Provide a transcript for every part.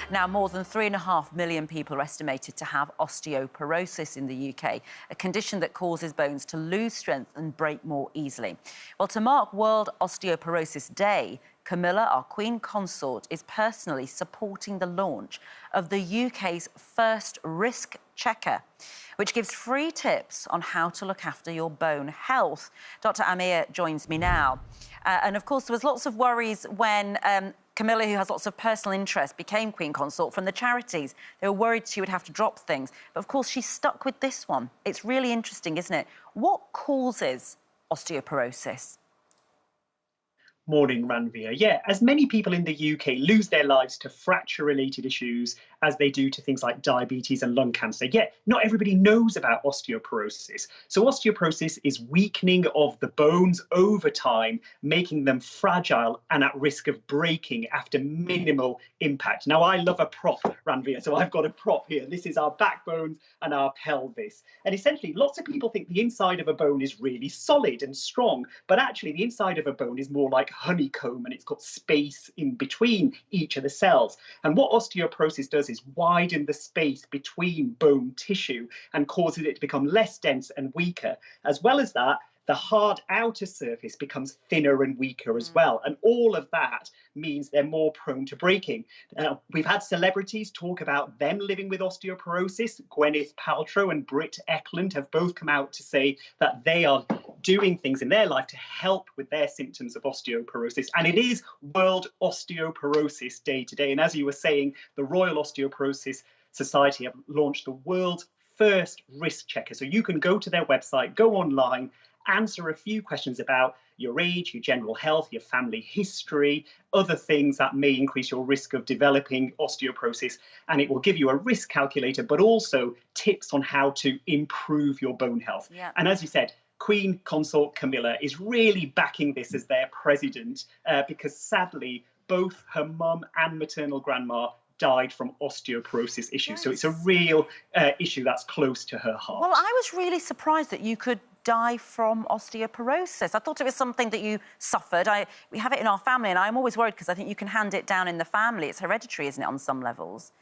Now, more than 3.5 million people are estimated to have osteoporosis in the UK, a condition that causes bones to lose strength and break more easily. Well, to mark World Osteoporosis Day, Camilla, our Queen Consort, is personally supporting the launch of the UK's first risk checker, which gives free tips on how to look after your bone health. Dr Amir joins me now. And of course, there was lots of worries when Camilla, who has lots of personal interest, became Queen Consort from the charities. They were worried she would have to drop things. But of course, she's stuck with this one. It's really interesting, isn't it? What causes osteoporosis? Morning, Ranvir. Yeah, as many people in the UK lose their lives to fracture-related issues as they do to things like diabetes and lung cancer, yet not everybody knows about osteoporosis. So osteoporosis is weakening of the bones over time, making them fragile and at risk of breaking after minimal impact. Now, I love a prop, Ranvir, so I've got a prop here. This is our backbones and our pelvis. And essentially, lots of people think the inside of a bone is really solid and strong, but actually the inside of a bone is more like honeycomb, and it's got space in between each of the cells. And what osteoporosis does is widen the space between bone tissue and causes it to become less dense and weaker. As well as that, the hard outer surface becomes thinner and weaker as well. And all of that means they're more prone to breaking. We've had celebrities talk about them living with osteoporosis. Gwyneth Paltrow and Britt Eklund have both come out to say that they are doing things in their life to help with their symptoms of osteoporosis. And it is World Osteoporosis Day today. And as you were saying, the Royal Osteoporosis Society have launched the world's first risk checker. So you can go to their website, go online, answer a few questions about your age, your general health, your family history, other things that may increase your risk of developing osteoporosis. And it will give you a risk calculator, but also tips on how to improve your bone health. Yeah. And as you said, Queen Consort Camilla is really backing this as their president because sadly, both her mum and maternal grandma died from osteoporosis issues. Yes. So it's a real issue that's close to her heart. Well, I was really surprised that you could die from osteoporosis. I thought it was something that you suffered. We have it in our family, and I'm always worried because I think you can hand it down in the family. It's hereditary, isn't it, on some levels?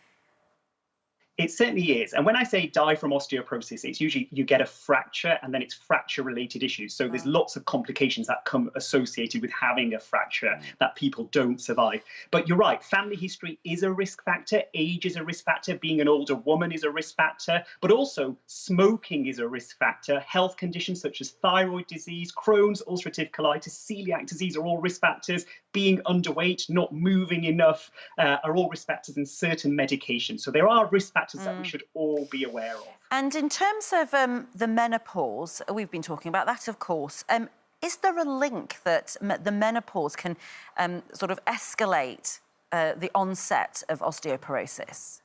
It certainly is. And when I say die from osteoporosis, it's usually you get a fracture and then it's fracture-related issues. So there's lots of complications that come associated with having a fracture that people don't survive. But you're right, family history is a risk factor, age is a risk factor, being an older woman is a risk factor, but also smoking is a risk factor. Health conditions such as thyroid disease, Crohn's, ulcerative colitis, celiac disease are all risk factors. Being underweight, not moving enough are all risk factors, and certain medications. So there are risk factors that we should all be aware of. And in terms of the menopause, we've been talking about that, of course. Is there a link that the menopause can sort of escalate the onset of osteoporosis?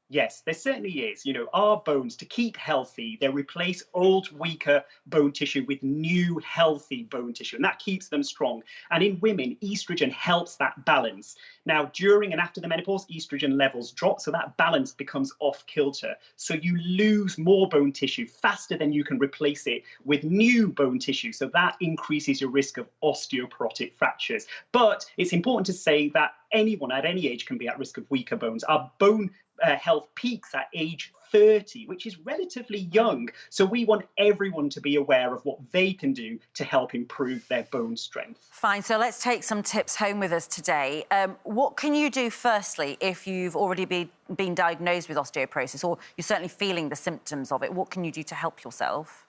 Yes, there certainly is. You know, our bones, to keep healthy, they replace old, weaker bone tissue with new, healthy bone tissue, and that keeps them strong. And in women, estrogen helps that balance. Now, during and after the menopause, estrogen levels drop, so that balance becomes off kilter. So you lose more bone tissue faster than you can replace it with new bone tissue. So that increases your risk of osteoporotic fractures. But it's important to say that anyone at any age can be at risk of weaker bones. Our bone health peaks at age 30, which is relatively young. So we want everyone to be aware of what they can do to help improve their bone strength. Fine, so let's take some tips home with us today. What can you do firstly if you've already been diagnosed with osteoporosis, or you're certainly feeling the symptoms of it? What can you do to help yourself?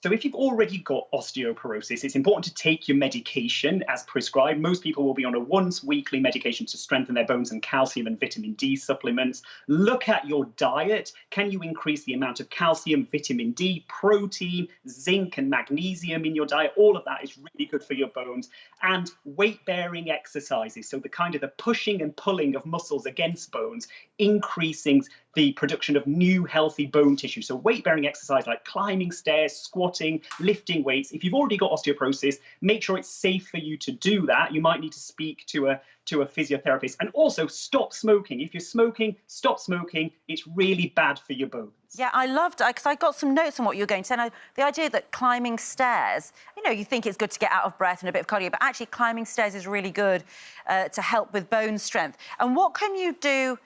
So if you've already got osteoporosis, it's important to take your medication as prescribed. Most people will be on a once-weekly medication to strengthen their bones and calcium and vitamin D supplements. Look at your diet. Can you increase the amount of calcium, vitamin D, protein, zinc and magnesium in your diet? All of that is really good for your bones. And weight-bearing exercises, so the kind of the pushing and pulling of muscles against bones, increasing the production of new healthy bone tissue. So weight-bearing exercise like climbing stairs, squatting, squatting, lifting weights. If you've already got osteoporosis, make sure it's safe for you to do that. You might need to speak to a physiotherapist. And also stop smoking. If you're smoking, stop smoking. It's really bad for your bones. Yeah, I loved it, because I got some notes on what you were going to say. And the idea that climbing stairs, you know, you think it's good to get out of breath and a bit of cardio, but actually climbing stairs is really good to help with bone strength. And what can you do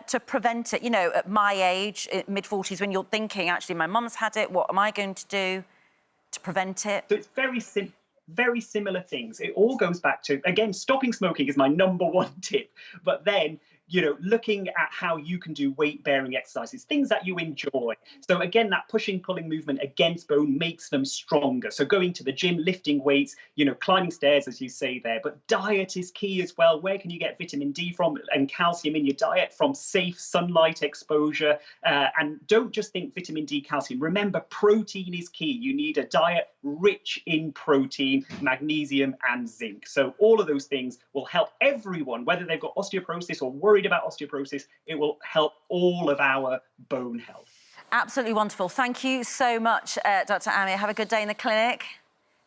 to prevent it? You know, at my age, mid-40s, when you're thinking, actually, my mum's had it, what am I going to do to prevent it? So it's very similar things. It all goes back to, again, stopping smoking is my #1 tip. But then, you know, looking at how you can do weight-bearing exercises, things that you enjoy. So again, that pushing, pulling movement against bone makes them stronger. So going to the gym, lifting weights, you know, climbing stairs, as you say there. But diet is key as well. Where can you get vitamin D from and calcium in your diet? From safe sunlight exposure. And don't just think vitamin D, calcium. Remember, protein is key. You need a diet rich in protein, magnesium and zinc. So all of those things will help everyone, whether they've got osteoporosis or worried about osteoporosis. It will help all of our bone health. Absolutely wonderful. Thank you so much, Dr. Amir. Have a good day in the clinic.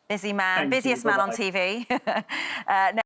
Busy man, busiest man on TV.